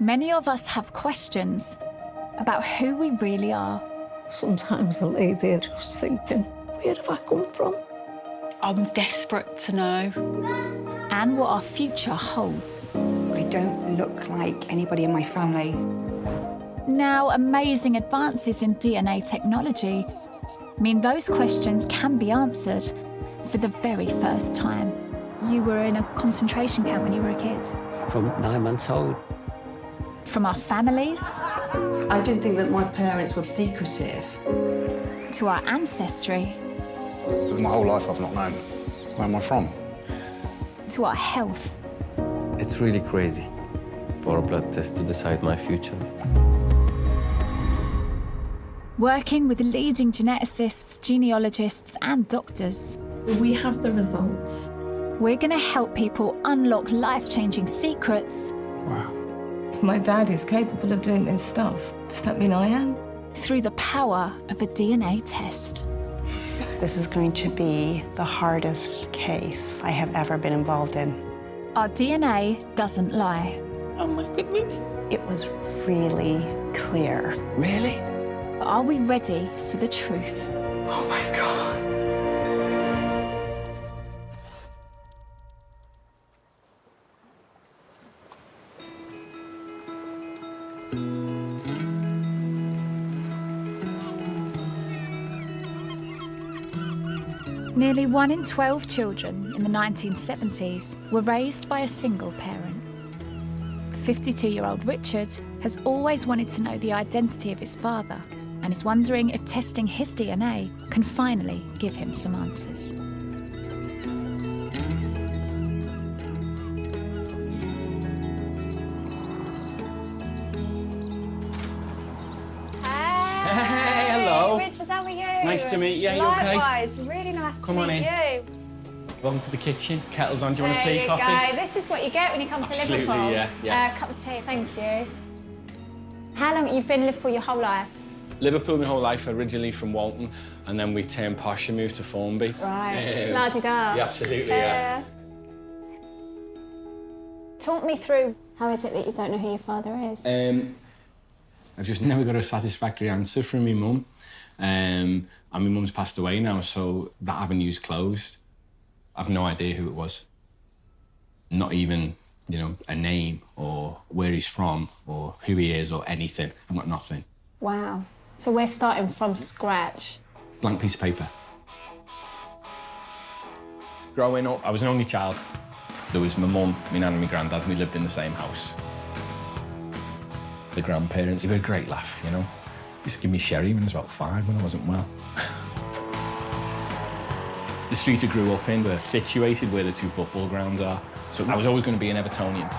Many of us have questions about who we really are. Sometimes I lay there just thinking, where have I come from? I'm desperate to know. And what our future holds. I don't look like anybody in my family. Now, amazing advances in DNA technology mean those questions can be answered for the very first time. You were in a concentration camp when you were a kid. From 9 months old. From our families... I didn't think that my parents were secretive. To our ancestry. My whole life I've not known. Where am I from? To our health. It's really crazy for a blood test to decide my future. Working with leading geneticists, genealogists and doctors. We have the results. We're going to help people unlock life-changing secrets. Wow. If my dad is capable of doing this stuff, does that mean I am? Through the power of a DNA test. This is going to be the hardest case I have ever been involved in. Our DNA doesn't lie. Oh my goodness. It was really clear. Really? But are we ready for the truth? Oh my God. Nearly 1 in 12 children in the 1970s were raised by a single parent. 52-year-old Richard has always wanted to know the identity of his father and is wondering if testing his DNA can finally give him some answers. Hey, hello. Richard, how are you? Nice to meet you. You okay? Likewise, really nice Come to on meet in. you. Welcome to the kitchen. Kettle's on. Do you want a tea, coffee? There you go. This is what you get when you come Absolutely, to Liverpool. yeah. A cup of tea, thank you. How long have you been in Liverpool your whole life? Liverpool my whole life, originally from Walton, and then we turned posh and moved to Formby. Right, la-di-da. Yeah, absolutely, yeah. Talk me through, how is it that you don't know who your father is? I've just never got a satisfactory answer from my mum. And my mum's passed away now, so that avenue's closed. I've no idea who it was. Not even, you know, a name or where he's from or who he is or anything. I've got nothing. Wow. So we're starting from scratch. Blank piece of paper. Growing up, I was an only child. There was my mum, my nan and my granddad, and we lived in the same house. The grandparents, they were a great laugh, you know. They used to give me sherry when I was about 5 when I wasn't well. The street I grew up in was situated where the 2 football grounds are, so I was always going to be an Evertonian.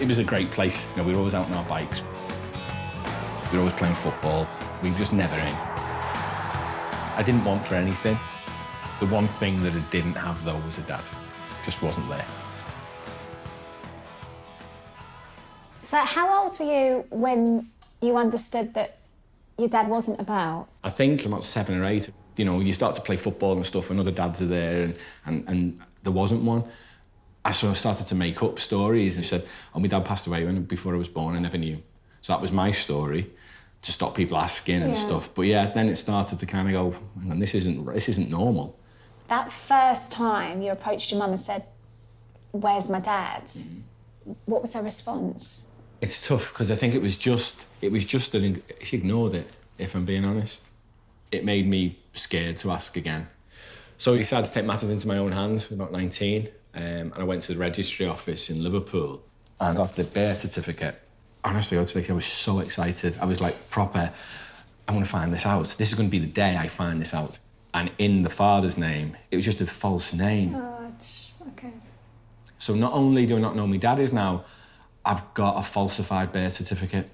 It was a great place. You know, we were always out on our bikes. We were always playing football. We were just never in. I didn't want for anything. The one thing that I didn't have, though, was a dad. Just wasn't there. So how old were you when you understood that your dad wasn't about? I think about 7 or 8. You know, you start to play football and stuff, and other dads are there, and there wasn't one. I sort of started to make up stories and said, oh, my dad passed away before I was born, I never knew. So that was my story, to stop people asking and stuff. But yeah, then it started to kind of go, hang on, this isn't normal. That first time you approached your mum and said, where's my dad? What was her response? It's tough, because I think it was just that she ignored it, if I'm being honest. It made me scared to ask again. So I decided to take matters into my own hands about 19, and I went to the registry office in Liverpool and got the birth certificate. Honestly, I was so excited. I was like, proper, I'm going to find this out. This is going to be the day I find this out. And in the father's name, it was just a false name. Oh, okay. So not only do I not know who my dad is now, I've got a falsified birth certificate.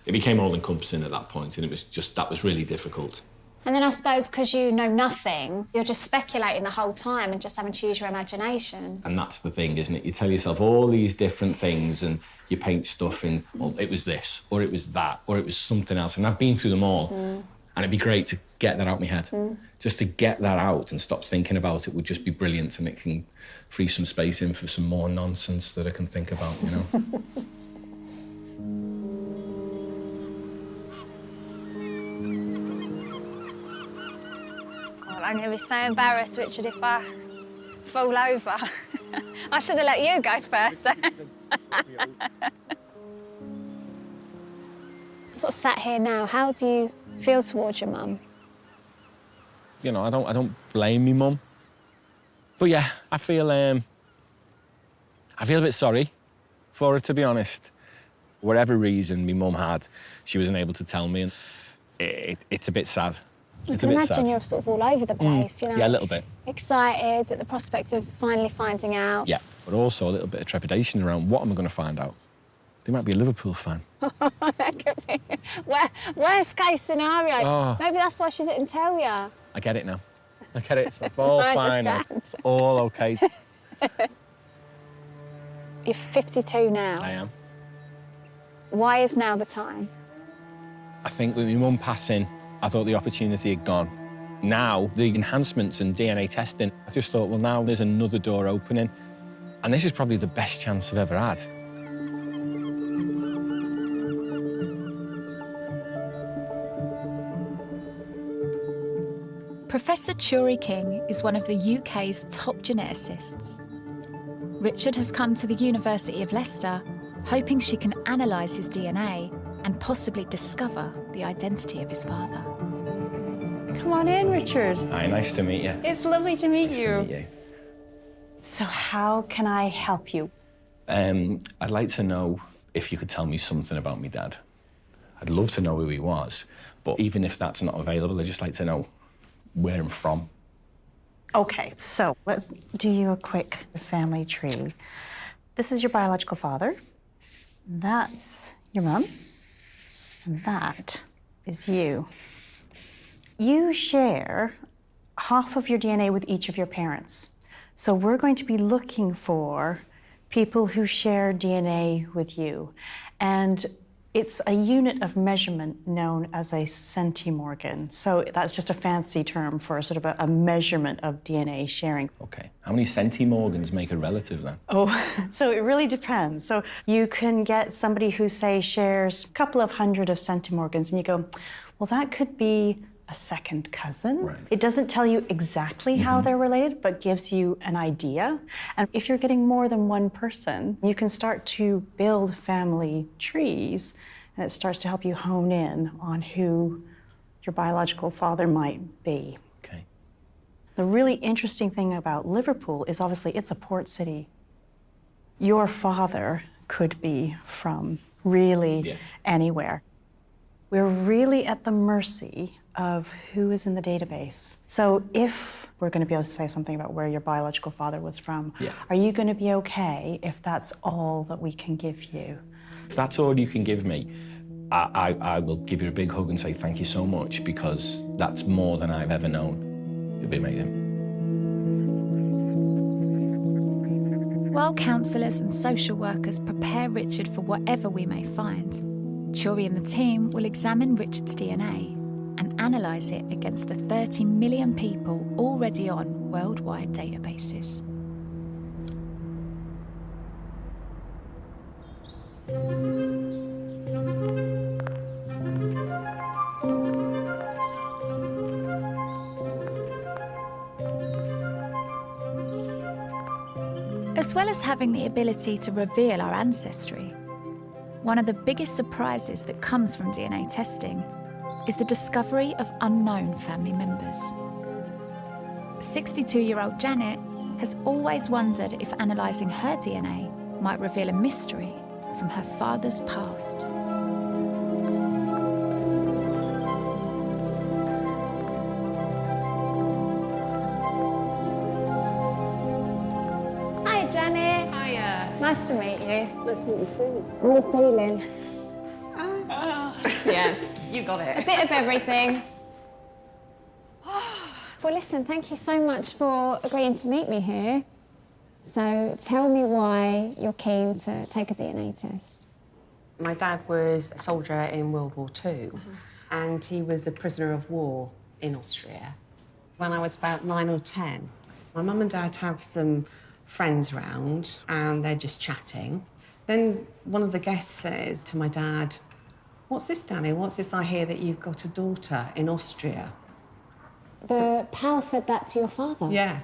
It became all-encompassing at that point, and it was just, that was really difficult. And then I suppose because you know nothing, you're just speculating the whole time and just having to use your imagination. And that's the thing, isn't it? You tell yourself all these different things and you paint stuff in, well, it was this, or it was that, or it was something else. And I've been through them all. And it'd be great to get that out of my head. Just to get that out and stop thinking about it would just be brilliant, and it can free some space in for some more nonsense that I can think about, you know? I'm going to be so embarrassed, Richard, if I fall over. I should have let you go first. Sort of sat here now, how do you feel towards your mum? You know, I don't blame me mum. But yeah, I feel a bit sorry for her, to be honest. Whatever reason my mum had, she wasn't able to tell me, and it's a bit sad. I can imagine you're sort of all over the place, you know? Yeah, a little bit. Excited at the prospect of finally finding out. Yeah, but also a little bit of trepidation around what am I going to find out. They might be a Liverpool fan. That could be worst case scenario. Oh. Maybe that's why she didn't tell you. I get it now. I get it. It's all I fine now. understand. It's all okay. You're 52 now. I am. Why is now the time? I think with my mum passing, I thought the opportunity had gone. Now, the enhancements and DNA testing, I just thought, well, now there's another door opening. And this is probably the best chance I've ever had. Professor Turi King is one of the UK's top geneticists. Richard has come to the University of Leicester hoping she can analyse his DNA and possibly discover the identity of his father. Come on in, Richard. Hi, nice to meet you. It's lovely to meet Nice you. to meet you. So how can I help you? I'd like to know if you could tell me something about my dad. I'd love to know who he was, but even if that's not available, I'd just like to know where I'm from. Okay, so let's do you a quick family tree. This is your biological father. That's your mum. And that is you. You share half of your DNA with each of your parents. So we're going to be looking for people who share DNA with you. And it's a unit of measurement known as a centimorgan. So that's just a fancy term for sort of a measurement of DNA sharing. Okay. How many centimorgans make a relative then? Oh, so it really depends. So you can get somebody who, say, shares a couple of hundred of centimorgans, and you go, well, that could be a second cousin. Right. It doesn't tell you exactly how they're related, but gives you an idea. And if you're getting more than one person, you can start to build family trees, and it starts to help you hone in on who your biological father might be. Okay. The really interesting thing about Liverpool is obviously it's a port city. Your father could be from really anywhere. We're really at the mercy of who is in the database. So if we're going to be able to say something about where your biological father was from, are you going to be okay if that's all that we can give you? If that's all you can give me, I will give you a big hug and say thank you so much, because that's more than I've ever known. You'll be amazing. While counsellors and social workers prepare Richard for whatever we may find, Turi and the team will examine Richard's DNA and analyse it against the 30 million people already on worldwide databases. As well as having the ability to reveal our ancestry, one of the biggest surprises that comes from DNA testing is the discovery of unknown family members. 62-year-old Janet has always wondered if analysing her DNA might reveal a mystery from her father's past. Hi, Janet. Hiya. Nice to meet you. Nice to meet you too. How are you feeling? Yeah, you got it. A bit of everything. Well, listen, thank you so much for agreeing to meet me here. So tell me why you're keen to take a DNA test. My dad was a soldier in World War II, and he was a prisoner of war in Austria. When I was about 9 or 10, my mum and dad have some friends round and they're just chatting. Then one of the guests says to my dad, "What's this, Danny? What's this I hear that you've got a daughter in Austria?" The pal said that to your father? Yeah.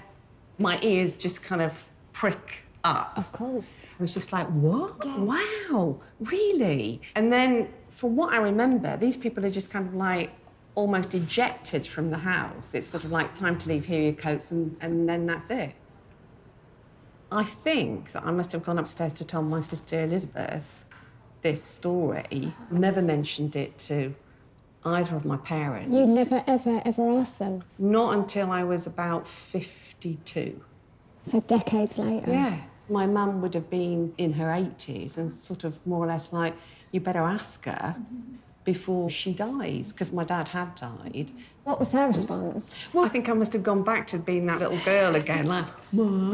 My ears just kind of prick up. Of course. I was just like, what? Yeah. Wow, really? And then, from what I remember, these people are just kind of like almost ejected from the house. It's sort of like, time to leave, here are your coats, and then that's it. I think that I must have gone upstairs to tell my sister Elizabeth this story. Never mentioned it to either of my parents. You never, ever asked them? Not until I was about 52. So decades later? Yeah. My mum would have been in her 80s and sort of more or less like, you better ask her before she dies, because my dad had died. What was her response? Well, I think I must have gone back to being that little girl again, like, Mum,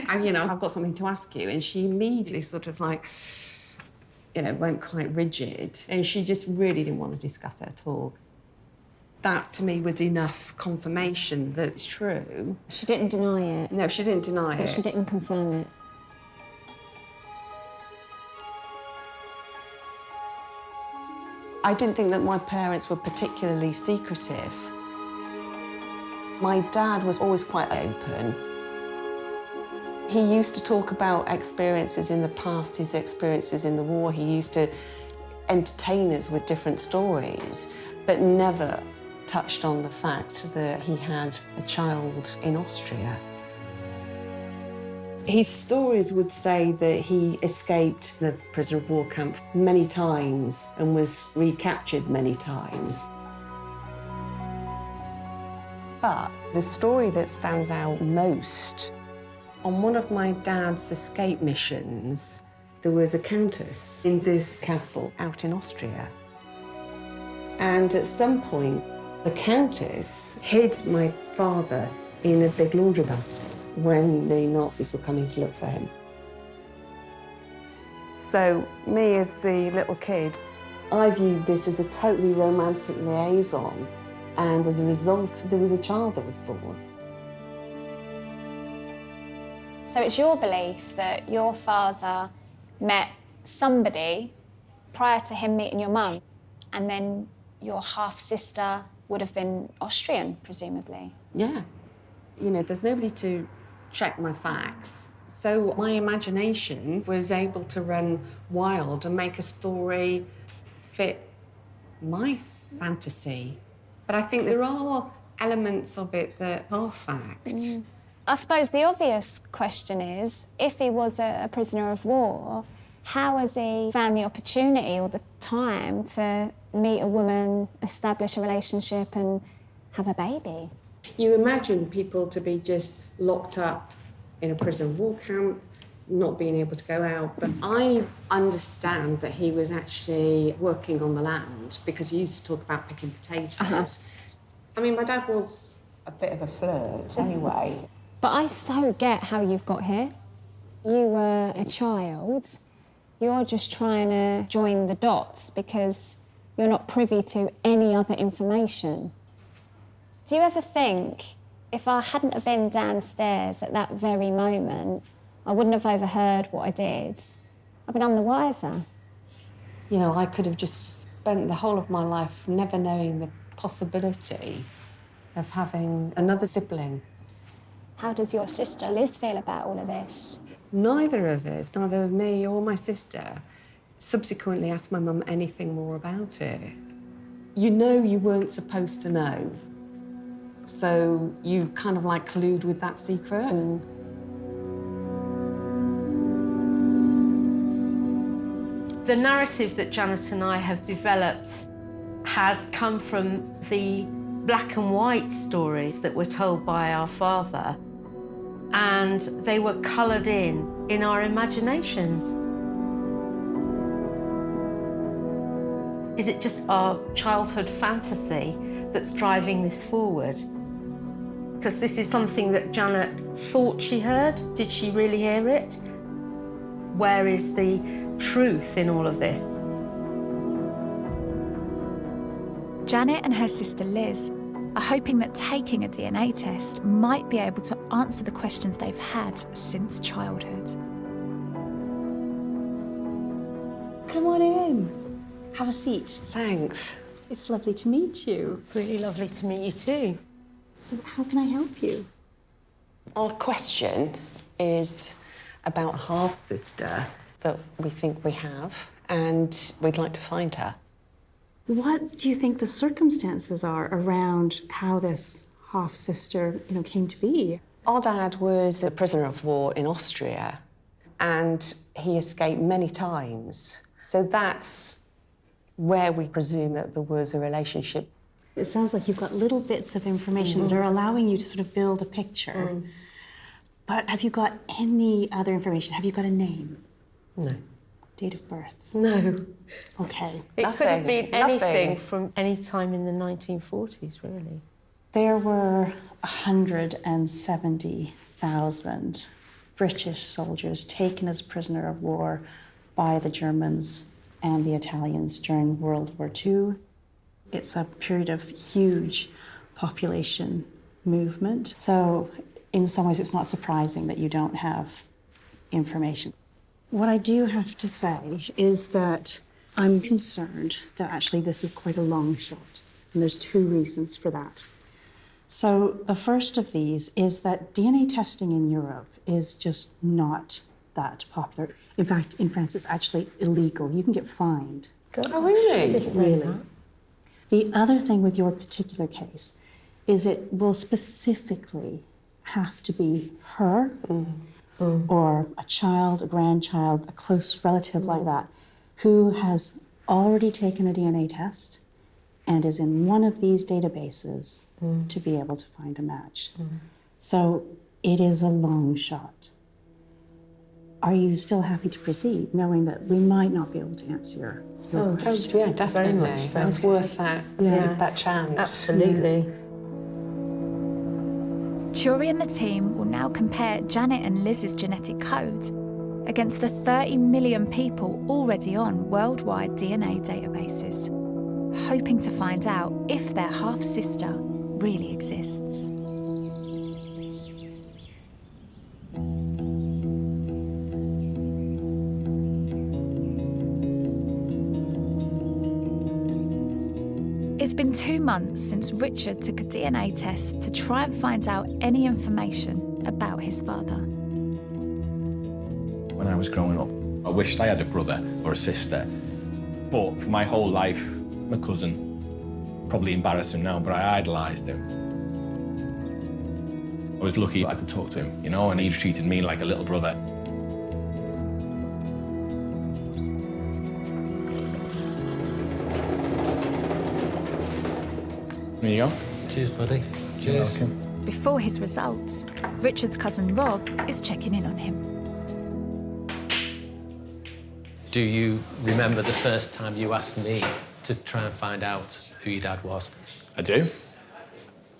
and, you know, I've got something to ask you. And she immediately sort of like, you know, went quite rigid, and she just really didn't want to discuss it at all. That, to me, was enough confirmation that it's true. She didn't deny it? No, she didn't deny it. But she didn't confirm it? I didn't think that my parents were particularly secretive. My dad was always quite open. He used to talk about experiences in the past, his experiences in the war. He used to entertain us with different stories, but never touched on the fact that he had a child in Austria. His stories would say that he escaped the prisoner of war camp many times and was recaptured many times. But the story that stands out most, on one of my dad's escape missions, there was a countess in this castle out in Austria. And at some point, the countess hid my father in a big laundry basket when the Nazis were coming to look for him. So, me as the little kid, I viewed this as a totally romantic liaison, and as a result, there was a child that was born. So it's your belief that your father met somebody prior to him meeting your mum, and then your half-sister would have been Austrian, presumably? Yeah. You know, there's nobody to check my facts. So my imagination was able to run wild and make a story fit my fantasy. But I think there are elements of it that are fact. I suppose the obvious question is, if he was a prisoner of war, how has he found the opportunity or the time to meet a woman, establish a relationship and have a baby? You imagine people to be just locked up in a prison war camp, not being able to go out. But I understand that he was actually working on the land, because he used to talk about picking potatoes. I mean, my dad was a bit of a flirt anyway. But I so get how you've got here. You were a child. You're just trying to join the dots because you're not privy to any other information. Do you ever think, if I hadn't have been downstairs at that very moment, I wouldn't have overheard what I did? I've been none the wiser. You know, I could have just spent the whole of my life never knowing the possibility of having another sibling. How does your sister Liz feel about all of this? Neither of us, neither me or my sister, subsequently asked my mum anything more about it. You know you weren't supposed to know, so you kind of like collude with that secret. The narrative that Janet and I have developed has come from the black and white stories that were told by our father, and they were coloured in our imaginations. Is it just our childhood fantasy that's driving this forward? Because this is something that Janet thought she heard. Did she really hear it? Where is the truth in all of this? Janet and her sister Liz are hoping that taking a DNA test might be able to answer the questions they've had since childhood. Come on in. Have a seat. Thanks. It's lovely to meet you. Really lovely to meet you too. So how can I help you? Our question is about a half-sister that we think we have, and we'd like to find her. What do you think the circumstances are around how this half-sister, came to be? Our dad was a prisoner of war in Austria, and he escaped many times. So that's where we presume that there was a relationship. It sounds like you've got little bits of information that are allowing you to sort of build a picture. But have you got any other information? Have you got a name? No. Date of birth? No. Okay. It could have been anything Nothing. from any time in the 1940s, really. There were 170,000 British soldiers taken as prisoner of war by the Germans and the Italians during World War II. It's a period of huge population movement. So in some ways, it's not surprising that you don't have information. What I do have to say is that I'm concerned that actually this is quite a long shot, and there's two reasons for that. So the first of these is that DNA testing in Europe is just not that popular. In fact, in France, it's actually illegal. You can get fined. Oh, really? Really. The other thing with your particular case is it will specifically have to be her or a child, a grandchild, a close relative like that, who has already taken a DNA test and is in one of these databases to be able to find a match. So it is a long shot. Are you still happy to proceed, knowing that we might not be able to answer your question? Yeah, definitely. Very much so. That's worth that, that chance. Absolutely. Turi and the team will now compare Janet and Liz's genetic code against the 30 million people already on worldwide DNA databases, hoping to find out if their half-sister really exists. It's been 2 months since Richard took a DNA test to try and find out any information about his father. When I was growing up, I wished I had a brother or a sister. But for my whole life, my cousin, probably embarrassed him now, but I idolised him. I was lucky I could talk to him, and he treated me like a little brother. There you go. Cheers, buddy. Cheers. Before his results, Richard's cousin Rob is checking in on him. Do you remember the first time you asked me to try and find out who your dad was? I do.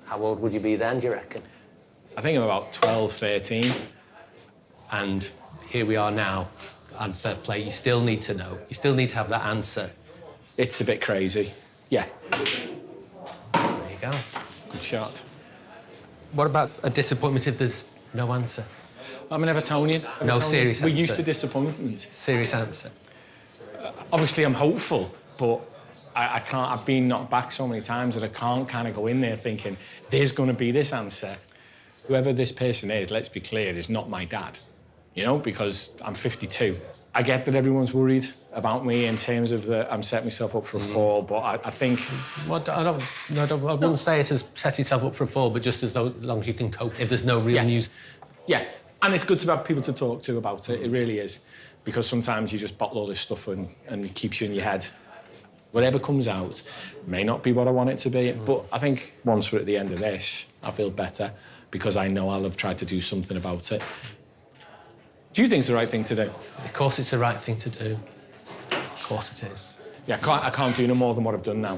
How old would you be then, do you reckon? I think I'm about 12, 13. And here we are now, and fair play, you still need to know. You still need to have that answer. It's a bit crazy. Yeah. There you go. Good shot. What about a disappointment if there's no answer? I'm an Evertonian. No serious We're answer. used to disappointment. Serious answer. Obviously, I'm hopeful, but I can't. I've been knocked back so many times that I can't kind of go in there thinking there's going to be this answer. Whoever this person is, let's be clear, is not my dad. Because I'm 52. I get that everyone's worried about me in terms of that I'm setting myself up for a fall, but I think... Well, I wouldn't say it as set yourself up for a fall, but just as long as you can cope, if there's no real news. Yeah, and it's good to have people to talk to about it, it really is, because sometimes you just bottle all this stuff and it keeps you in your head. Whatever comes out may not be what I want it to be, but I think once we're at the end of this, I feel better because I know I'll have tried to do something about it. Do you think it's the right thing to do? Of course it's the right thing to do. Of course it is. Yeah, I can't do no more than what I've done now.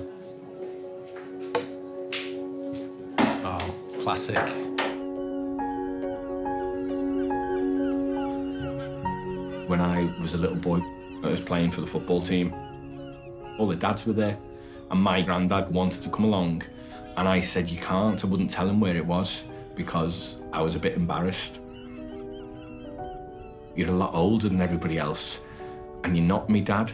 Oh, classic. When I was a little boy, I was playing for the football team. All the dads were there. And my granddad wanted to come along, and I said, you can't. I wouldn't tell him where it was because I was a bit embarrassed. You're a lot older than everybody else, and you're not me dad.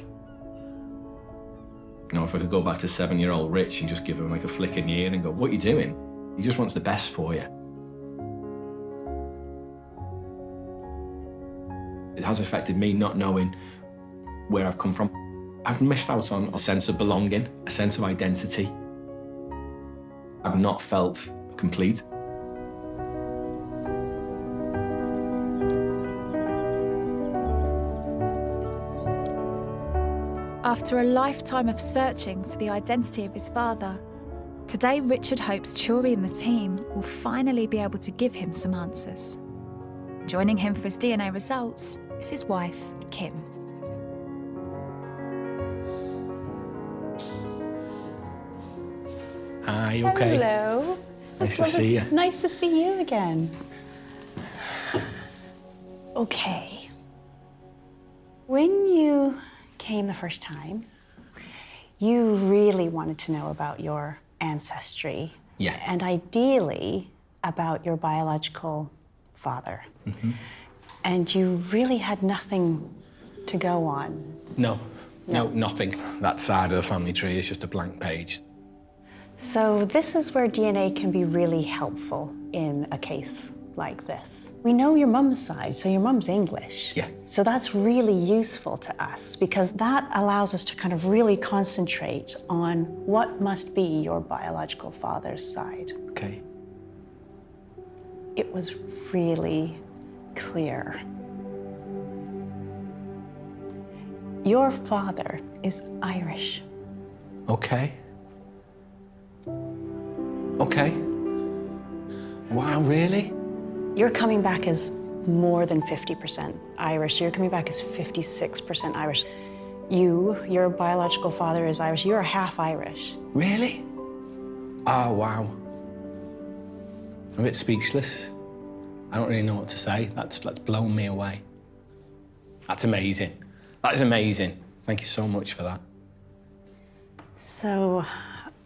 You know, if I could go back to 7-year-old Rich and just give him like a flick in the ear and go, what are you doing? He just wants the best for you. It has affected me not knowing where I've come from. I've missed out on a sense of belonging, a sense of identity. I've not felt complete. After a lifetime of searching for the identity of his father, today Richard hopes Turi and the team will finally be able to give him some answers. Joining him for his DNA results is his wife, Kim. Hi, you okay? Hello. Nice to see you. Nice to see you again. Okay. When you came the first time, you really wanted to know about your ancestry. Yeah. And ideally about your biological father. Mm-hmm. And you really had nothing to go on. No, nothing. That side of the family tree is just a blank page. So this is where DNA can be really helpful in a case like this. We know your mum's side, so your mum's English. Yeah. So that's really useful to us because that allows us to kind of really concentrate on what must be your biological father's side. Okay. It was really clear. Your father is Irish. Okay. Okay. Wow, really? You're coming back as more than 50% Irish. You're coming back as 56% Irish. Your biological father is Irish. You're half Irish. Really? Oh, wow. I'm a bit speechless. I don't really know what to say. That's blown me away. That's amazing. That is amazing. Thank you so much for that. So,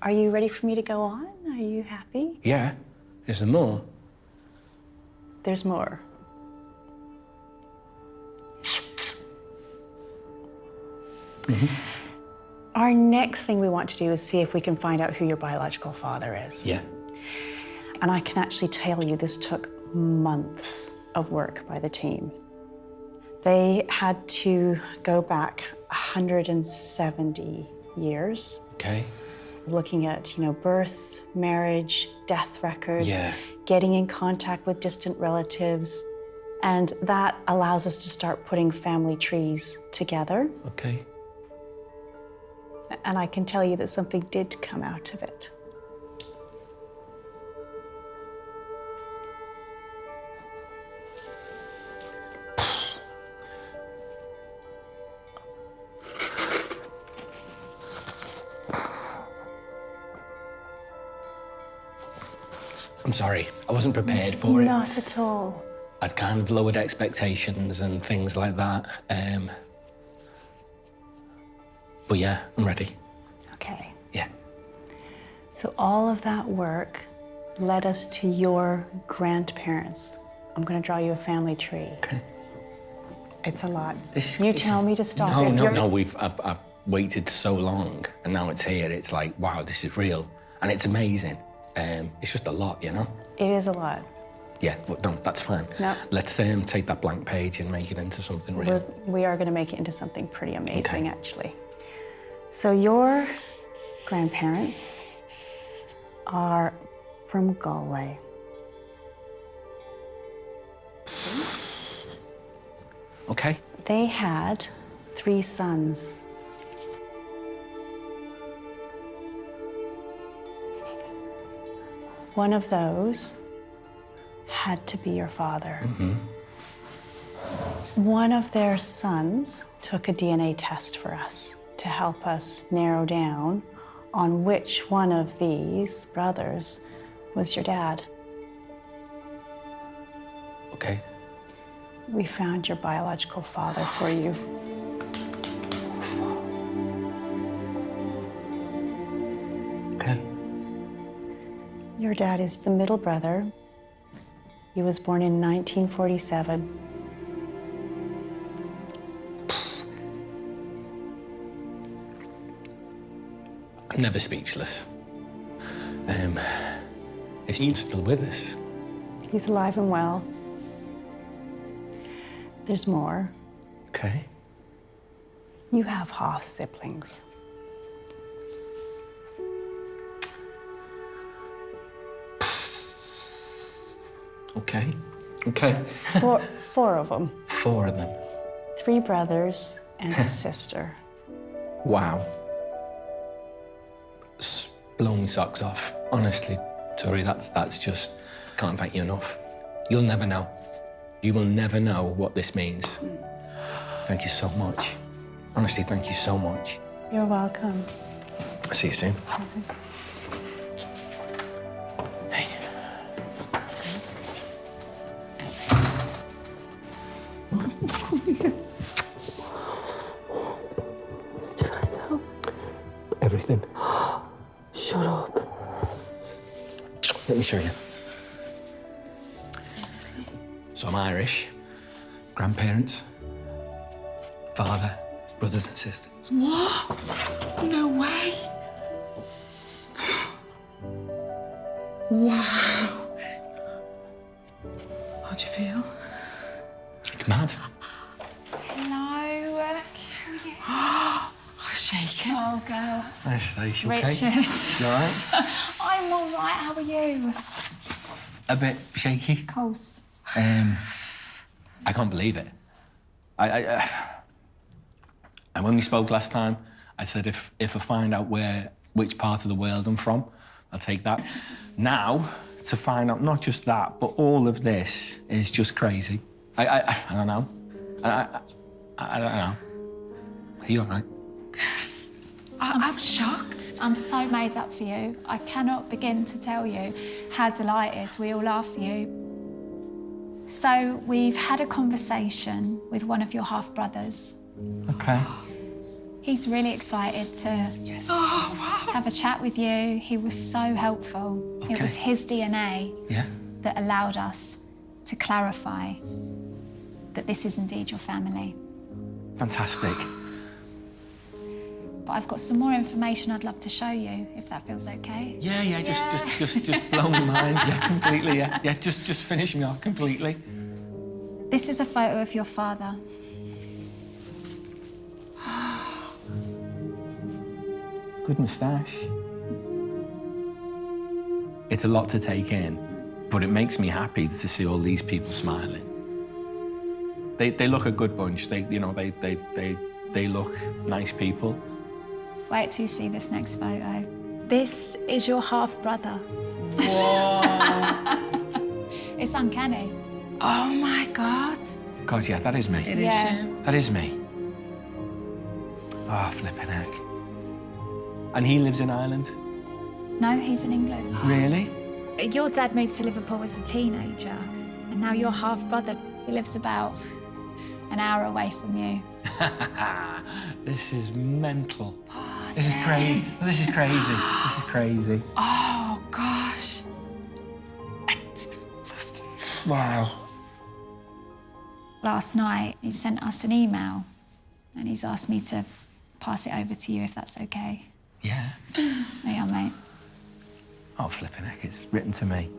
are you ready for me to go on? Are you happy? Yeah. Is there more? There's more. Mm-hmm. Our next thing we want to do is see if we can find out who your biological father is. Yeah. And I can actually tell you this took months of work by the team. They had to go back 170 years. Okay. Looking at, birth, marriage, death records, Yeah. getting in contact with distant relatives. And that allows us to start putting family trees together. Okay. And I can tell you that something did come out of it. I'm sorry. I wasn't prepared for it. Not at all. I'd kind of lowered expectations and things like that. But yeah, I'm ready. Okay. Yeah. So all of that work led us to your grandparents. I'm going to draw you a family tree. Okay. It's a lot. This You tell me to stop. No. I've waited so long, and now it's here. It's like, wow, this is real, and it's amazing. It's just a lot, you know. It is a lot. Yeah, but no, that's fine. No. Let's take that blank page and make it into something real. We are going to make it into something pretty amazing, Okay. actually. So your grandparents are from Galway. Okay. They had 3 sons. One of those had to be your father. Mm-hmm. One of their sons took a DNA test for us to help us narrow down on which one of these brothers was your dad. Okay. We found your biological father for you. Your dad is the middle brother. He was born in 1947. I'm never speechless. Is he still with us? He's alive and well. There's more. Okay. You have half siblings. Okay. Okay. Four of them. 4 of them. 3 brothers and a sister. Wow. Blow me socks off. Honestly, Turi, that's just... Can't thank you enough. You'll never know. You will never know what this means. Thank you so much. Honestly, thank you so much. You're welcome. I'll see you soon. Hey. Everything. Shut up. Let me show you. So I'm Irish. Grandparents, father, brothers and sisters. What? No way. Wow. How do you feel? It's mad. Hello. I'm shaking. Oh, girl. Nice day, you okay? Richard. You all right? I'm all right. How are you? A bit shaky. Of course. I can't believe it. And when we spoke last time, I said if I find out which part of the world I'm from, I'll take that. Now, to find out not just that, but all of this is just crazy. I don't know. I don't know. Are you all right? I'm shocked. I'm so made up for you. I cannot begin to tell you how delighted we all are for you. So we've had a conversation with one of your half-brothers. Okay. He's really excited to have a chat with you. He was so helpful. Okay. It was his DNA that allowed us to clarify that this is indeed your family. Fantastic. But I've got some more information I'd love to show you, if that feels okay. Yeah, just blow my mind. Yeah, completely, yeah. Just finish me off completely. This is a photo of your father. Good moustache. It's a lot to take in, but it makes me happy to see all these people smiling. They look a good bunch. They look nice people. Wait till you see this next photo. This is your half-brother. Whoa. It's uncanny. Oh my God. God, yeah, that is me. It is you. That is me. Oh, flipping heck. And he lives in Ireland? No, he's in England. Really? Your dad moved to Liverpool as a teenager, and now your half-brother, he lives about an hour away from you. This is mental. This is crazy. This is crazy. This is crazy. Oh, gosh. Wow. Last night, he sent us an email, and he's asked me to pass it over to you, if that's okay. Yeah. There you are, mate. Oh, flipping heck, it's written to me.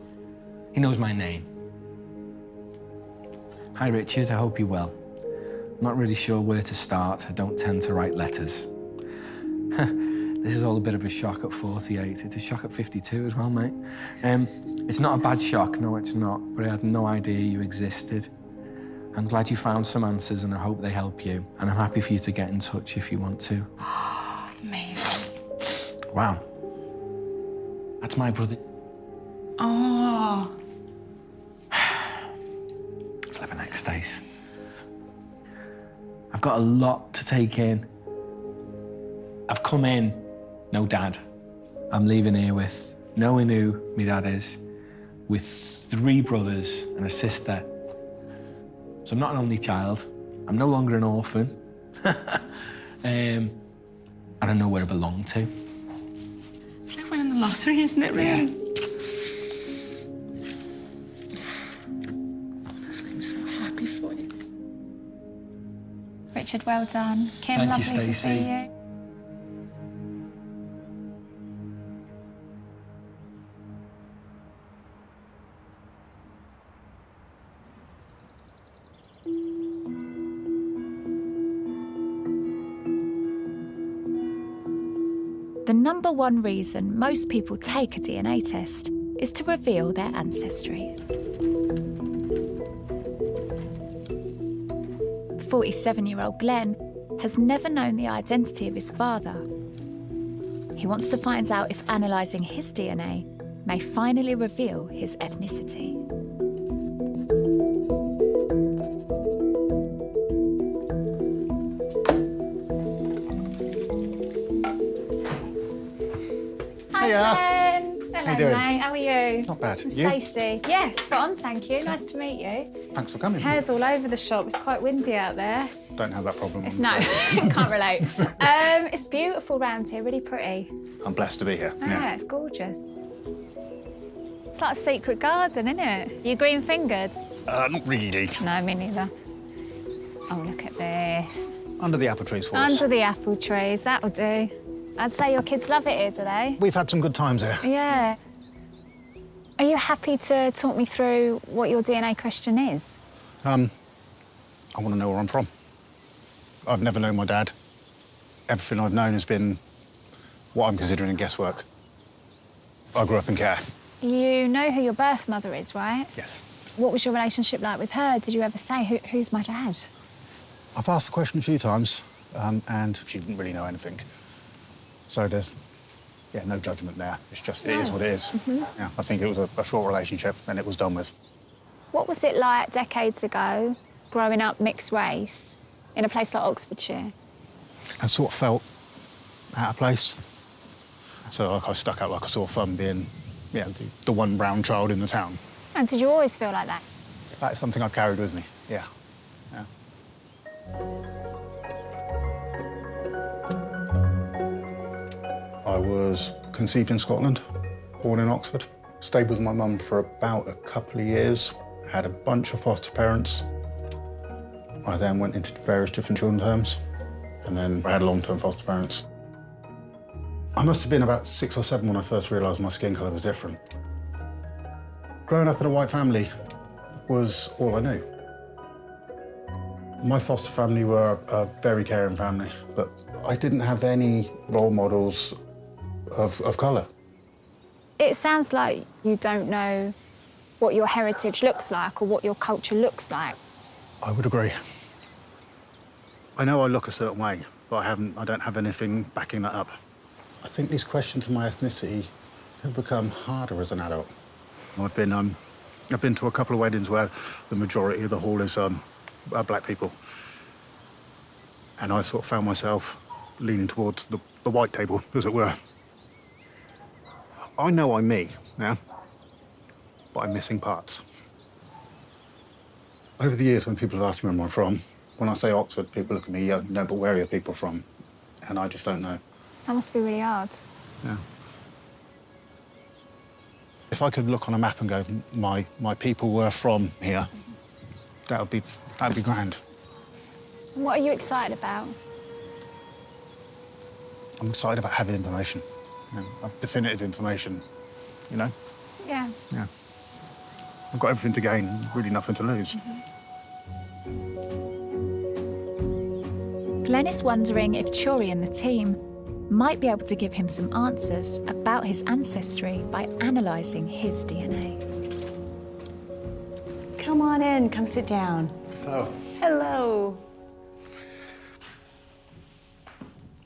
He knows my name. Hi, Richard, I hope you're well. Not really sure where to start. I don't tend to write letters. This is all a bit of a shock at 48. It's a shock at 52 as well, mate. It's not a bad shock, no, it's not, but I had no idea you existed. I'm glad you found some answers and I hope they help you. And I'm happy for you to get in touch if you want to. Amazing. Wow. That's my brother. Oh. Flipping heck, Stace. I've got a lot to take in. I've come in, no dad. I'm leaving here with knowing who my dad is, with 3 brothers and a sister. So I'm not an only child. I'm no longer an orphan. And I know where I belong to. It's like winning the lottery, isn't it, really? Richard, well done. Kim, Thank you, lovely to see Stacey. you. The number one reason most people take a DNA test is to reveal their ancestry. 47-year-old Glenn has never known the identity of his father. He wants to find out if analysing his DNA may finally reveal his ethnicity. Hi, Glenn. Hello, How you doing? mate. How are you? Not bad. I'm You? Stacey. Yes, spot on, thank you. Nice to meet you. Thanks for coming. Hair's all over the shop. It's quite windy out there. Don't have that problem. It's I'm no, afraid. can't relate. It's beautiful round here, really pretty. I'm blessed to be here. Yeah, it's gorgeous. It's like a secret garden, isn't it? You green-fingered? Not really. No, me neither. Oh, look at this. Under the apple trees for us. Under the apple trees, that'll do. I'd say your kids love it here, do they? We've had some good times here. Yeah. Are you happy to talk me through what your DNA question is? I want to know where I'm from. I've never known my dad. Everything I've known has been what I'm considering guesswork. I grew up in care. You know who your birth mother is, right? Yes. What was your relationship like with her? Did you ever say, who's my dad? I've asked the question a few times, and she didn't really know anything. So there's, no judgment there. It's just, it is what it is. Mm-hmm. Yeah, I think it was a short relationship, and it was done with. What was it like decades ago, growing up mixed race, in a place like Oxfordshire? I sort of felt out of place. So like I stuck out like a sore thumb being, the one brown child in the town. And did you always feel like that? That's something I've carried with me, yeah. I was conceived in Scotland, born in Oxford. Stayed with my mum for about a couple of years, had a bunch of foster parents. I then went into various different children's homes, and then I had long-term foster parents. I must have been about 6 or 7 when I first realised my skin colour was different. Growing up in a white family was all I knew. My foster family were a very caring family, but I didn't have any role models of colour. It sounds like you don't know what your heritage looks like or what your culture looks like. I would agree. I know I look a certain way, but I don't have anything backing that up. I think these questions of my ethnicity have become harder as an adult. I've been to a couple of weddings where the majority of the hall is black people. And I sort of found myself leaning towards the white table, as it were. I know I'm me, yeah, but I'm missing parts. Over the years, when people have asked me where I'm from, when I say Oxford, people look at me, no, but where are your people from? And I just don't know. That must be really hard. Yeah. If I could look on a map and go, my people were from here, that'd be grand. What are you excited about? I'm excited about having information, definitive information, Yeah. Yeah. I've got everything to gain, really nothing to lose. Glenn is wondering if Turi and the team might be able to give him some answers about his ancestry by analysing his DNA. Come on in, come sit down. Hello. Hello.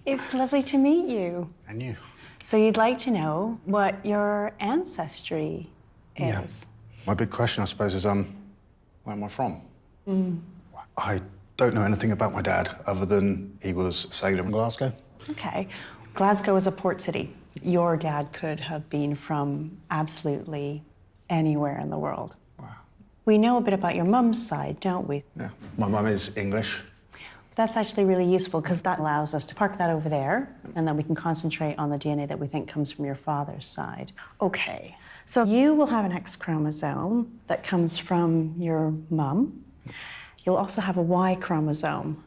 It's lovely to meet you. And you? So you'd like to know what your ancestry is? Yeah. My big question, I suppose, is where am I from? I don't know anything about my dad other than he was a sailor in Glasgow. Okay. Glasgow is a port city. Your dad could have been from absolutely anywhere in the world. Wow. We know a bit about your mum's side, don't we? Yeah. My mum is English. That's actually really useful because that allows us to park that over there and then we can concentrate on the DNA that we think comes from your father's side. Okay, so you will have an X chromosome that comes from your mum. You'll also have a Y chromosome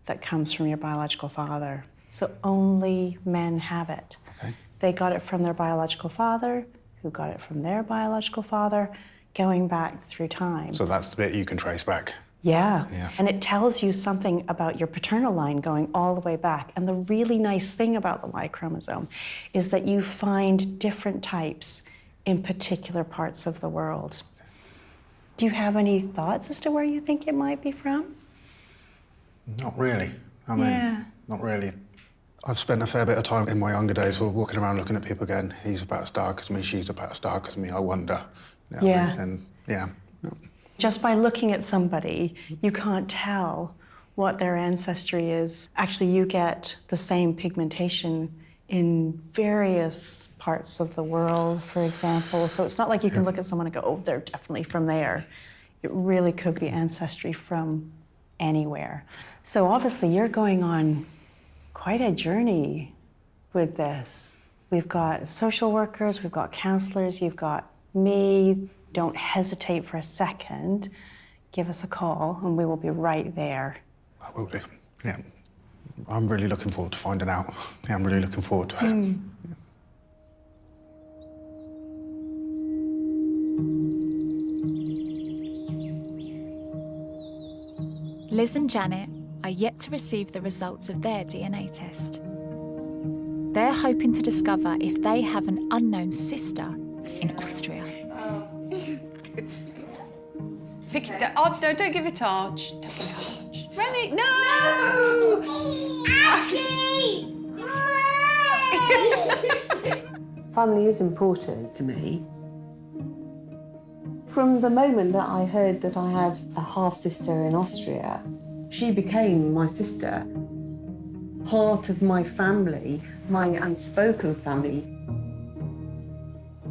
that comes from your biological father. So only men have it. Okay. They got it from their biological father, who got it from their biological father, going back through time. So that's the bit you can trace back. Yeah. Yeah. And it tells you something about your paternal line going all the way back. And the really nice thing about the Y chromosome is that you find different types in particular parts of the world. Do you have any thoughts as to where you think it might be from? Not really. I mean, not really. I've spent a fair bit of time in my younger days walking around looking at people again. He's about as dark as me, she's about as dark as me, I wonder. You know what I mean? And yeah. Just by looking at somebody, you can't tell what their ancestry is. Actually, you get the same pigmentation in various parts of the world, for example. So it's not like you can look at someone and go, oh, they're definitely from there. It really could be ancestry from anywhere. So obviously you're going on quite a journey with this. We've got social workers, we've got counselors, you've got me. Don't hesitate for a second. Give us a call and we will be right there. I will be, yeah. I'm really looking forward to finding out. Yeah, I'm really looking forward to it. Liz and Janet are yet to receive the results of their DNA test. They're hoping to discover if they have an unknown sister in Austria. Pick it up. Don't give it a touch. Don't give it a touch. Remy, no! Family is important to me. From the moment that I heard that I had a half-sister in Austria, she became my sister. Part of my family, my unspoken family.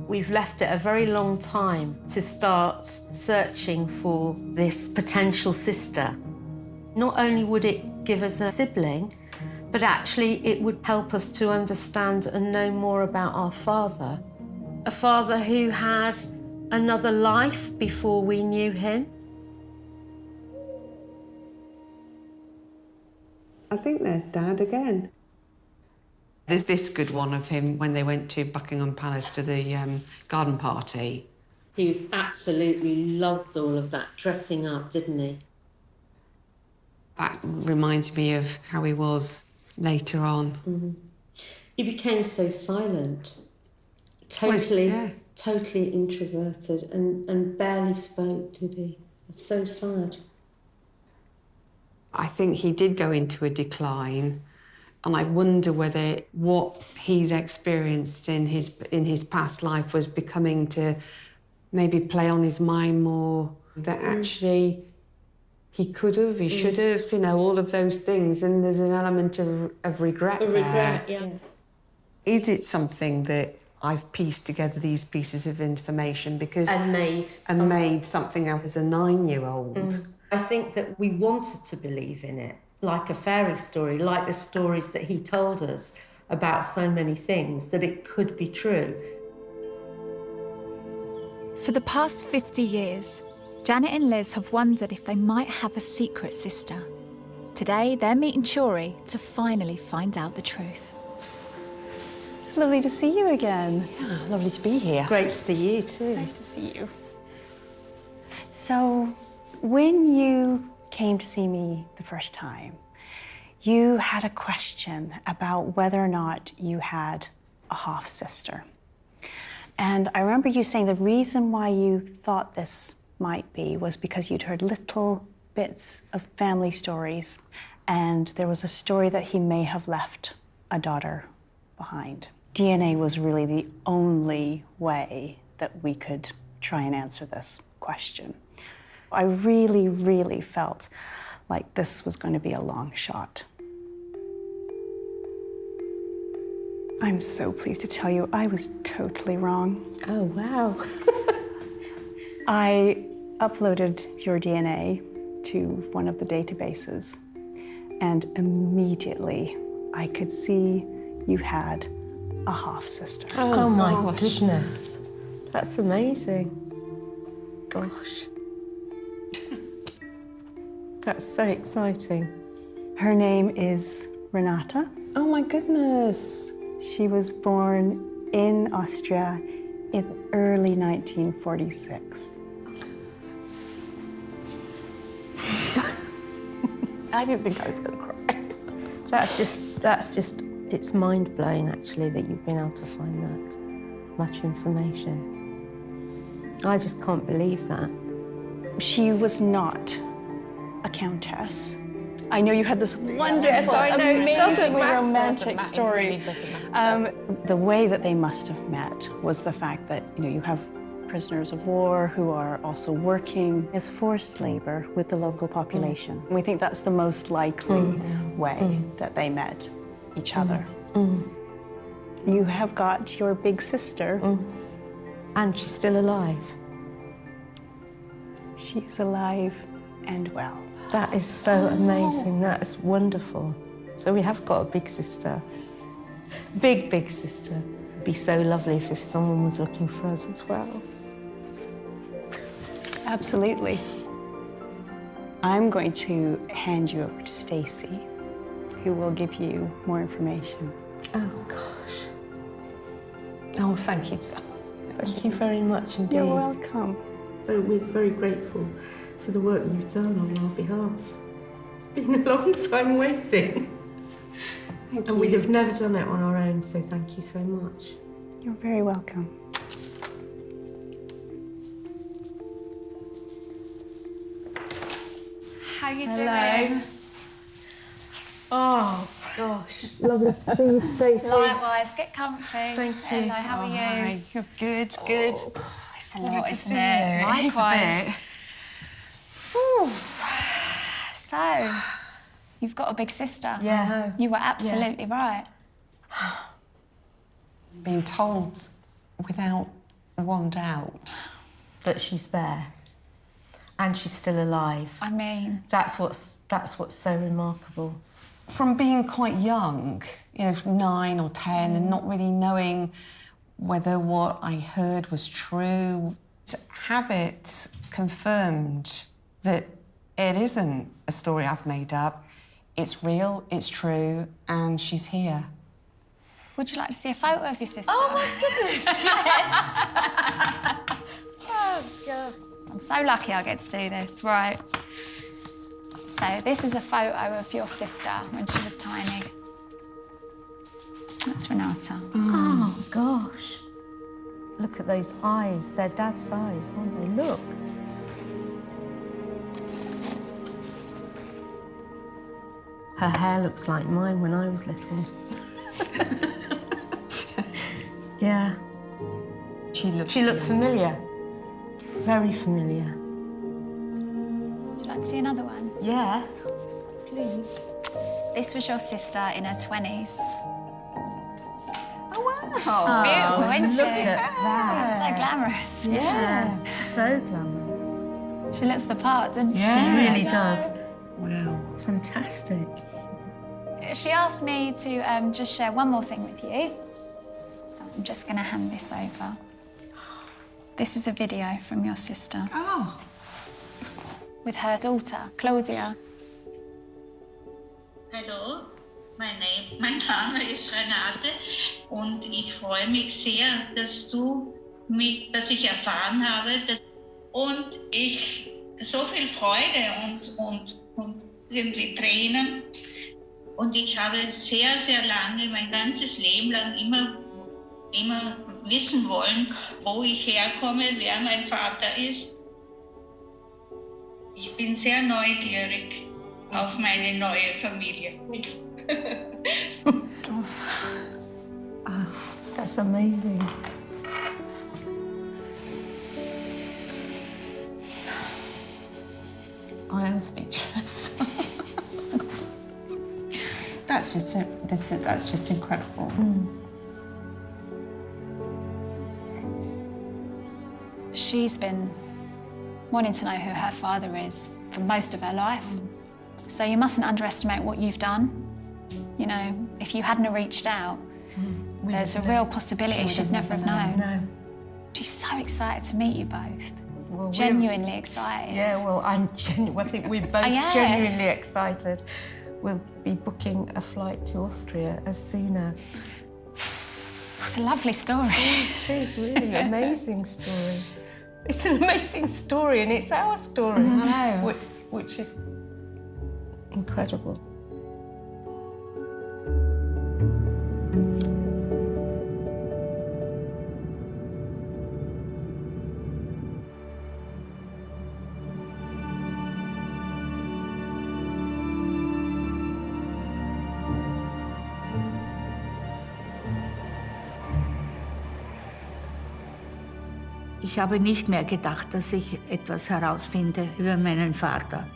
We've left it a very long time to start searching for this potential sister. Not only would it give us a sibling, but actually it would help us to understand and know more about our father. A father who had another life before we knew him. I think there's Dad again. There's this good one of him when they went to Buckingham Palace to the garden party. He was absolutely loved all of that dressing up, didn't he? That reminds me of how he was later on. Mm-hmm. He became so silent, totally introverted and barely spoke, did he? It's so sad. I think he did go into a decline, and I wonder whether what he'd experienced in his past life was becoming to maybe play on his mind more. That actually he could have, he should have, you know, all of those things, and there's an element of regret there. Regret, yeah. Is it something that I've pieced together these pieces of information because... And made something out as a 9-year-old? I think that we wanted to believe in it, like a fairy story, like the stories that he told us about so many things, that it could be true. For the past 50 years, Janet and Liz have wondered if they might have a secret sister. Today, they're meeting Turi to finally find out the truth. It's lovely to see you again. Yeah, lovely to be here. Great to see you too. Nice to see you. So, when you came to see me the first time, you had a question about whether or not you had a half-sister. And I remember you saying the reason why you thought this might be was because you'd heard little bits of family stories, and there was a story that he may have left a daughter behind. DNA was really the only way that we could try and answer this question. I really, really felt like this was going to be a long shot. I'm so pleased to tell you I was totally wrong. Oh, wow. I uploaded your DNA to one of the databases, and immediately I could see you had a half-sister. Oh my goodness. That's amazing. Gosh. That's so exciting. Her name is Renata. Oh my goodness. She was born in Austria in early 1946. I didn't think I was going to cry. That's just, it's mind-blowing, actually, that you've been able to find that much information. I just can't believe that. She was not a countess. I know you had this wonderful, Yes, I know. amazingly Doesn't romantic matter. story. It really doesn't matter. The way that they must have met was the fact that, you have prisoners of war who are also working as forced labor with the local population. We think that's the most likely way that they met each other. You have got your big sister. And she's still alive. She's alive and well. That is so amazing. That is wonderful. So we have got a big sister. Big sister. It'd be so lovely if someone was looking for us as well. Absolutely. I'm going to hand you over to Stacey, who will give you more information. Oh, gosh. Oh, thank you, sir. Thank you very much indeed. You're welcome. So we're very grateful for the work you've done on our behalf. It's been a long time waiting. Thank And you. we'd have never done it on our own, so thank you so much. You're very welcome. How you doing? Oh, gosh. Lovely to see you, Stacey. Likewise, get comfy. Thank you. Hello, how are you? Hi, you're good, good. It's a Lovely lot, to isn't see it? you. It is a Likewise. bit. Whew. So, you've got a big sister. Yeah. You were absolutely right. Being told without one doubt. That she's there. And she's still alive. I mean... That's what's so remarkable. From being quite young, from 9 or 10, and not really knowing whether what I heard was true, to have it confirmed that it isn't a story I've made up, it's real, it's true, and she's here. Would you like to see a photo of your sister? Oh, my goodness, yes! Oh, God. I'm so lucky I get to do this. Right. So this is a photo of your sister when she was tiny. That's Renata. Oh, gosh. Look at those eyes. They're Dad's eyes, aren't they? Look. Her hair looks like mine when I was little. Yeah. She looks familiar. Very familiar. Would you like to see another one? Yeah. Please. This was your sister in her 20s. Oh, wow. Beautiful, isn't she? Look at that. So glamorous. Yeah. So glamorous. She looks the part, doesn't she? She really does. Wow. Fantastic. She asked me to just share one more thing with you. So I'm just going to hand this over. This is a video from your sister. Oh. With her daughter, Claudia. Hallo, mein Name ist Renate und ich freue mich sehr, dass ich erfahren habe und ich so viel Freude und irgendwie Tränen und ich habe sehr, sehr lange, mein ganzes Leben lang immer wissen wollen, wo ich herkomme, wer mein Vater ist. Ich bin sehr neugierig auf meine neue Familie. Oh, that's amazing. I am speechless. That's just incredible. She's been wanting to know who her father is for most of her life. So you mustn't underestimate what you've done. If you hadn't reached out, there's a real possibility she'd never have known. No. She's so excited to meet you both. Well, genuinely excited. Yeah, well, I think we're both Yeah. genuinely excited. we'll be booking a flight to Austria as soon as. It's a lovely story. It is really an amazing story. It's an amazing story, and it's our story, I know. which is incredible. Ich habe nicht mehr gedacht, dass ich etwas herausfinde über meinen Vater.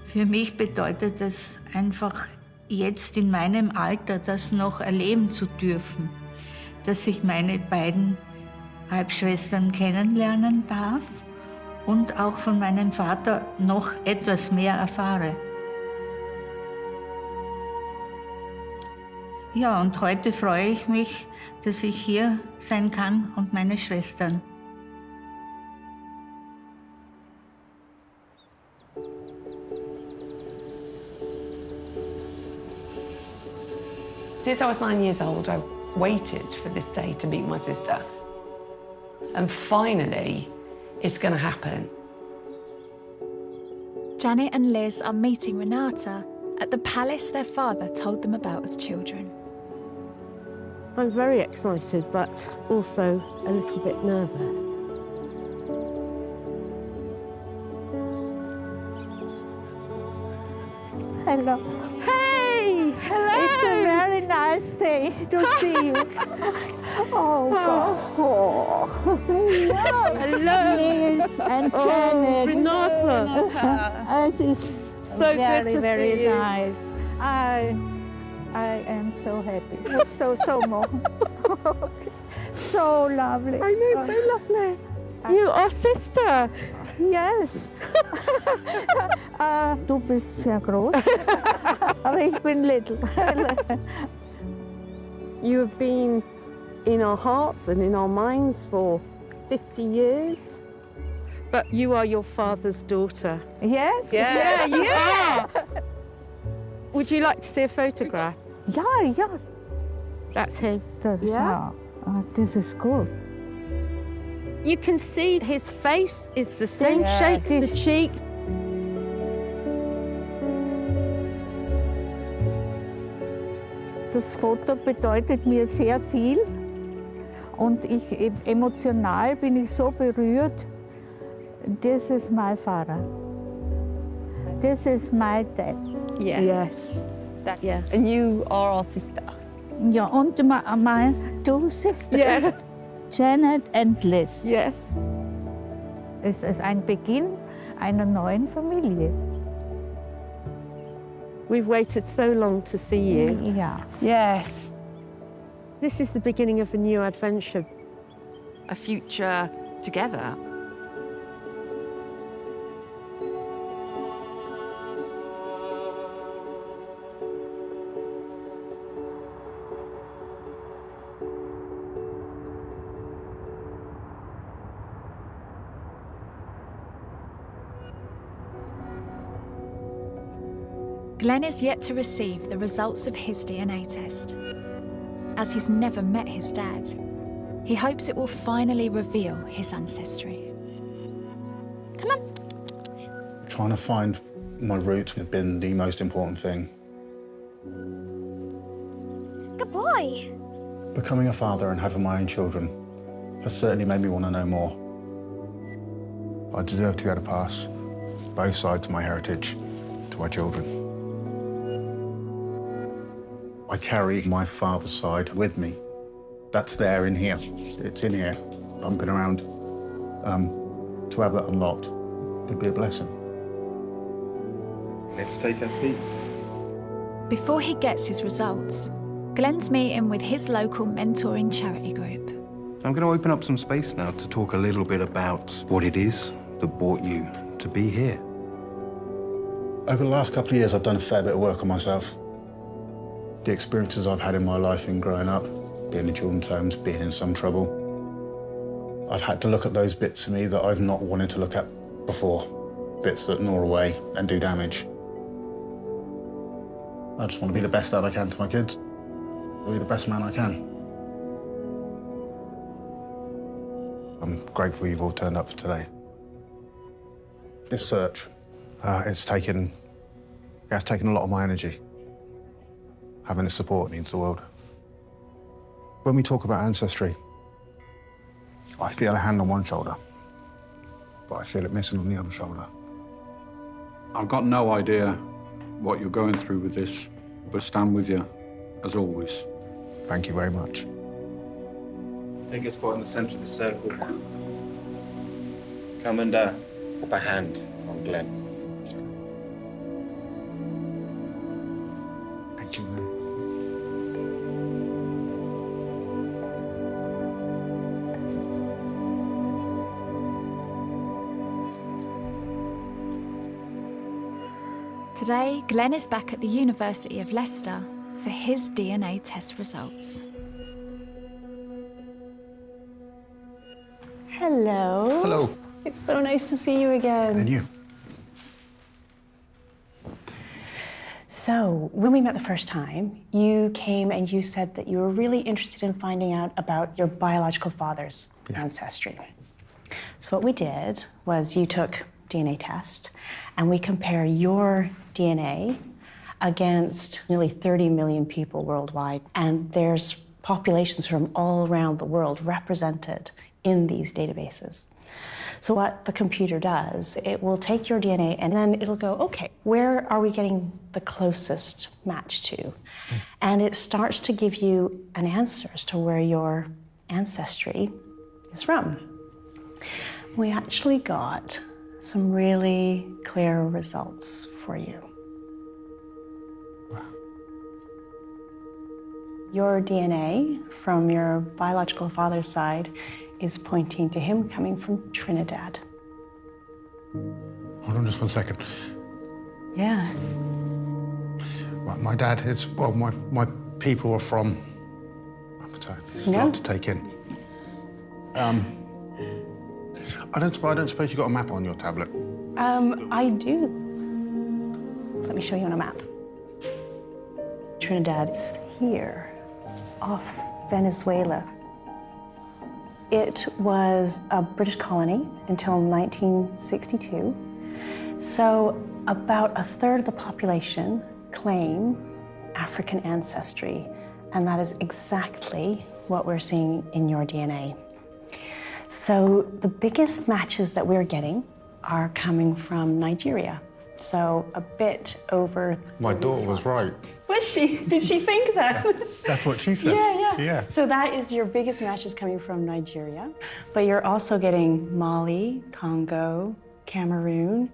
Für mich bedeutet es einfach, jetzt in meinem Alter das noch erleben zu dürfen, dass ich meine beiden Halbschwestern kennenlernen darf und auch von meinem Vater noch etwas mehr erfahre. Ja, und heute freue ich mich, dass ich hier sein kann und meine Schwestern. Since I was 9 years old, I waited for this day to meet my sister. And finally, it's going to happen. Janet and Liz are meeting Renata at the palace their father told them about as children. I'm very excited, but also a little bit nervous. Hello. Hey! Hello! It's a very nice day to see you. Oh, God. Hello. Liz and Janet. Renata. It is So very, good to very see you. nice. I am so happy. So more. So lovely. I know, so lovely. You are sister. Yes. Du bist sehr groß, aber ich bin little. You have been in our hearts and in our minds for 50 years. But you are your father's daughter. Yes. Yes. Yes. Yes. Would you like to see a photograph? Ja, ja. That's him. Ja. This is good. You can see his face is the same Yes. shape, the cheeks. Das Foto bedeutet mir sehr viel und emotional bin ich so berührt. This is my father. This is my dad. Yes. Yeah. And you are our sister. Ja, und my two sisters. Yeah. Janet and Liz. Yes. Es ist ein Beginn einer neuen Familie. We've waited so long to see you. Ja. Yes. This is the beginning of a new adventure. A future together. Glenn is yet to receive the results of his DNA test. As he's never met his dad, he hopes it will finally reveal his ancestry. Trying to find my roots has been the most important thing. Good boy. Becoming a father and having my own children has certainly made me want to know more. I deserve to be able to pass both sides of my heritage to my children. I carry my father's side with me. That's there in here. It's in here, bumping around. To have that unlocked would be a blessing. Let's take a seat. Before he gets his results, Glenn's meeting with his local mentoring charity group. I'm going to open up some space now to talk a little bit about what it is that brought you to be here. Over the last couple of years, I've done a fair bit of work on myself. The experiences I've had in my life in growing up, being in children's homes, being in some trouble, I've had to look at those bits of me that I've not wanted to look at before, bits that gnaw away and do damage. I just want to be the best dad I can to my kids. Be the best man I can. I'm grateful you've all turned up for today. This search, it's taken a lot of my energy. Having the support means the world. When we talk about ancestry, I feel a hand on one shoulder, but I feel it missing on the other shoulder. I've got no idea what you're going through with this, but stand with you, as always. Thank you very much. Take a spot in the center of the circle. Come and put a hand on Glenn. Thank you, man. Today, Glenn is back at the University of Leicester for his DNA test results. Hello. Hello. It's so nice to see you again. And you. So, when we met the first time, you came and you said that you were really interested in finding out about your biological father's ancestry. So what we did was you took DNA test and we compare your DNA against nearly 30 million people worldwide. And there's populations from all around the world represented in these databases. So what the computer does, it will take your DNA and then it'll go, okay, where are we getting the closest match to? And it starts to give you an answer as to where your ancestry is from. We actually got some really clear results for you. Your DNA from your biological father's side is pointing to him coming from Trinidad. Hold on just 1 second. Yeah. My dad, my people are from... It's a lot to take in. I don't suppose you've got a map on your tablet? I do. Let me show you on a map. Trinidad is here, off Venezuela. It was a British colony until 1962. So about a third of the population claim African ancestry, and that is exactly what we're seeing in your DNA. So the biggest matches that we're getting are coming from Nigeria. So a bit over... My daughter was right. Was she? Did she think that? That's what she said. Yeah. So that is your biggest matches coming from Nigeria. But you're also getting Mali, Congo, Cameroon.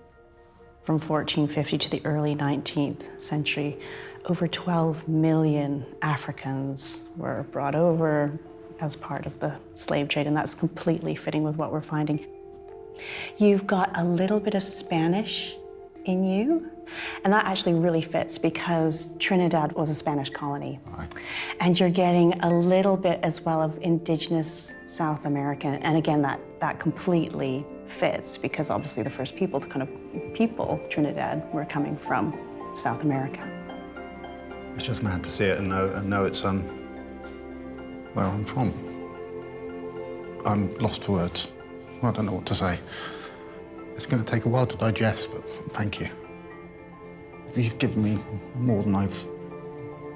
From 1450 to the early 19th century, over 12 million Africans were brought over as part of the slave trade, and that's completely fitting with what we're finding. You've got a little bit of Spanish in you, and that actually really fits because Trinidad was a Spanish colony. And you're getting a little bit as well of indigenous South American, and again, that completely fits because obviously the first people to kind of people Trinidad were coming from South America. It's just mad to see it and know it's where I'm from. I'm lost for words. I don't know what to say. It's going to take a while to digest, but thank you. You've given me more than I've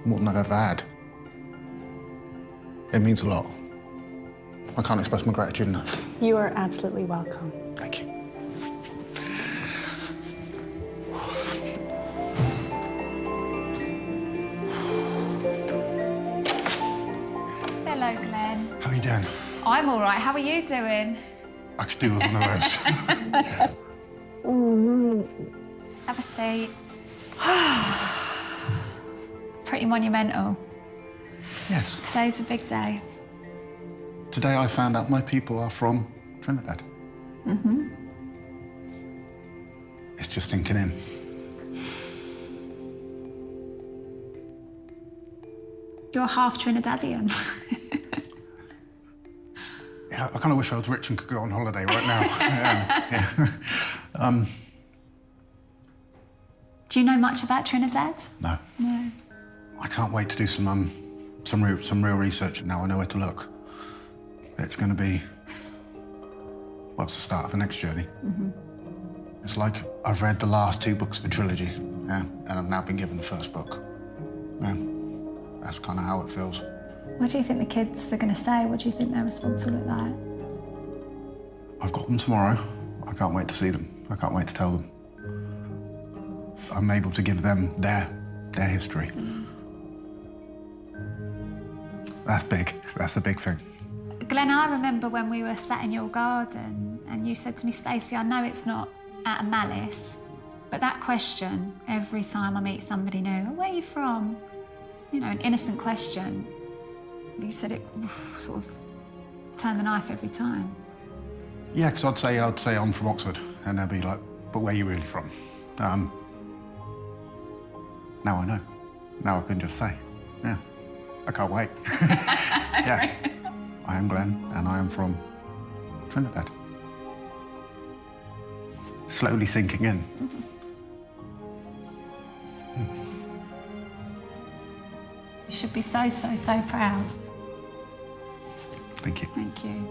ever had. It means a lot. I can't express my gratitude enough. You are absolutely welcome. Thank you. Hello, Glenn. How are you doing? I'm all right. How are you doing? I could do with one of those. Have a seat. Pretty monumental. Yes. Today's a big day. Today I found out my people are from Trinidad. Mm-hmm. It's just sinking in. You're half Trinidadian. Yeah, I kind of wish I was rich and could go on holiday right now. Yeah. Do you know much about Trinidad? No. No. I can't wait to do some real research, and now I know where to look. It's going to be, well, it's the start of the next journey. It's like I've read the last 2 books of a trilogy, yeah, and I've now been given the first book. Yeah, that's kind of how it feels. What do you think the kids are going to say? What do you think their response will look like? I've got them tomorrow. I can't wait to see them. I can't wait to tell them. I'm able to give them their history. That's big. That's a big thing. Glenn, I remember when we were sat in your garden and you said to me, Stacey, I know it's not out of malice, but that question, every time I meet somebody new, where are you from? You know, an innocent question. You said it sort of turned the knife every time. Yeah, because I'd say I'm from Oxford, and they'd be like, but where are you really from? Now I know. Now I can just say, yeah, I can't wait. Yeah, I am Glenn, and I am from Trinidad. Slowly sinking in. You should be so, so, so proud. Thank you. Thank you.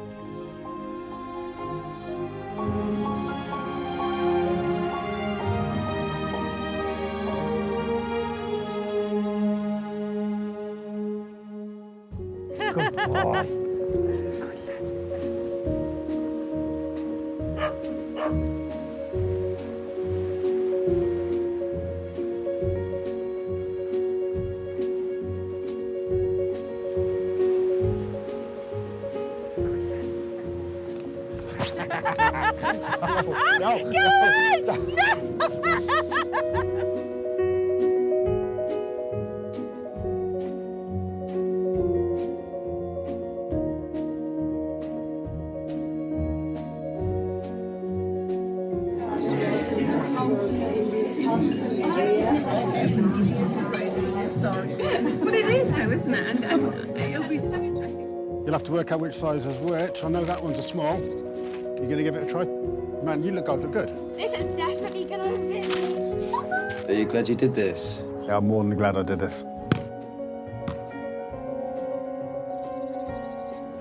Good boy. But it is though, isn't it? And it'll be so interesting. You'll have to work out which size is which. I know that one's a small. You gonna give it a try? Man, you guys look good. This is definitely gonna fit. Are you glad you did this? Yeah, I'm more than glad I did this.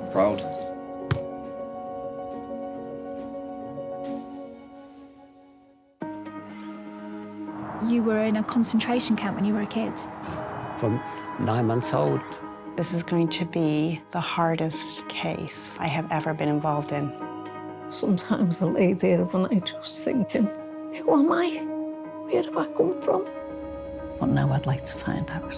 I'm proud. You were in a concentration camp when you were a kid. From 9 months old. This is going to be the hardest case I have ever been involved in. Sometimes I lay there and I just thinking, who am I? Where have I come from? But now I'd like to find out.